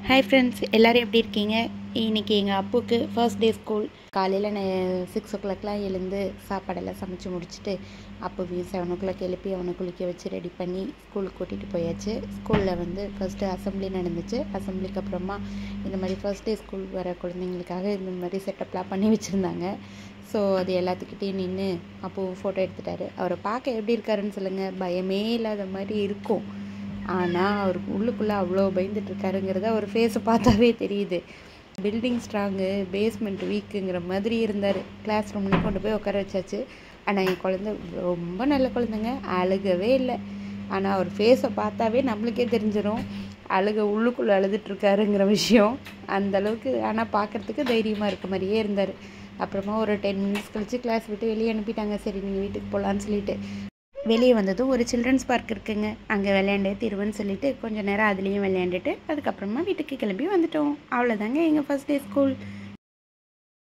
Hi friends, எல்லோரும் எப்படி இருக்கீங்க? இன்றைக்கி எங்கள் அப்புவுக்கு ஃபர்ஸ்ட் டே ஸ்கூல். காலையில் நான் 6 o'clock எழுந்து சாப்பாடெல்லாம் சமைச்சு முடிச்சுட்டு அப்புவையும் 7 o'clock எழுப்பி அவனை குளிக்க வச்சு ரெடி பண்ணி ஸ்கூலுக்கு கூட்டிகிட்டு போயாச்சு. ஸ்கூலில் ஃபர்ஸ்ட்டு அசம்பிளி நடந்துச்சு. அசம்பிளிக்கு அப்புறமா இந்த மாதிரி ஃபர்ஸ்ட் டே ஸ்கூல் வர குழந்தைங்களுக்காக இந்த மாதிரி செட்டப்லாம் பண்ணி வச்சுருந்தாங்க. ஸோ அது எல்லாத்துக்கிட்டேயும் நின்று அப்போ ஃபோட்டோ எடுத்துட்டாரு. அவரை பார்க்க எப்படி இருக்காருன்னு சொல்லுங்கள். பயமே இல்லாத மாதிரி இருக்கும். ஆனால் அவருக்கு உள்ளுக்குள்ளே அவ்வளோ பயந்துட்டுருக்காருங்கிறத அவர் ஃபேஸை பார்த்தாவே தெரியுது. பில்டிங் ஸ்ட்ராங்கு, பேஸ்மெண்ட் வீக்குங்கிற மாதிரி இருந்தார். கிளாஸ் ரூம்லேயும் கொண்டு போய் உட்கார வச்சாச்சு. ஆனால் என் குழந்தை ரொம்ப நல்ல குழந்தைங்க, அழுகவே இல்லை. ஆனால் அவர் ஃபேஸை பார்த்தாவே நம்மளுக்கே தெரிஞ்சிடும் உள்ளுக்குள்ளே அழுதுட்டுருக்காருங்கிற விஷயம். அந்தளவுக்கு ஆனால் பார்க்குறதுக்கு தைரியமாக இருக்க மாதிரியே இருந்தார். அப்புறமா ஒரு 10 minutes கழித்து கிளாஸ் விட்டு வெளியே அனுப்பிட்டாங்க. சரி, நீங்கள் வீட்டுக்கு போகலான்னு சொல்லிட்டு வெளியே வந்ததும் ஒரு சில்ட்ரன்ஸ் பார்க் இருக்குங்க, அங்கே விளையாண்டே திருவன்னு சொல்லிட்டு கொஞ்சம் நேரம் அதுலேயும் விளையாண்டுட்டு அதுக்கப்புறமா வீட்டுக்கு கிளம்பி வந்துட்டோம். அவ்வளோதாங்க எங்கள் ஃபர்ஸ்ட் டே ஸ்கூல்.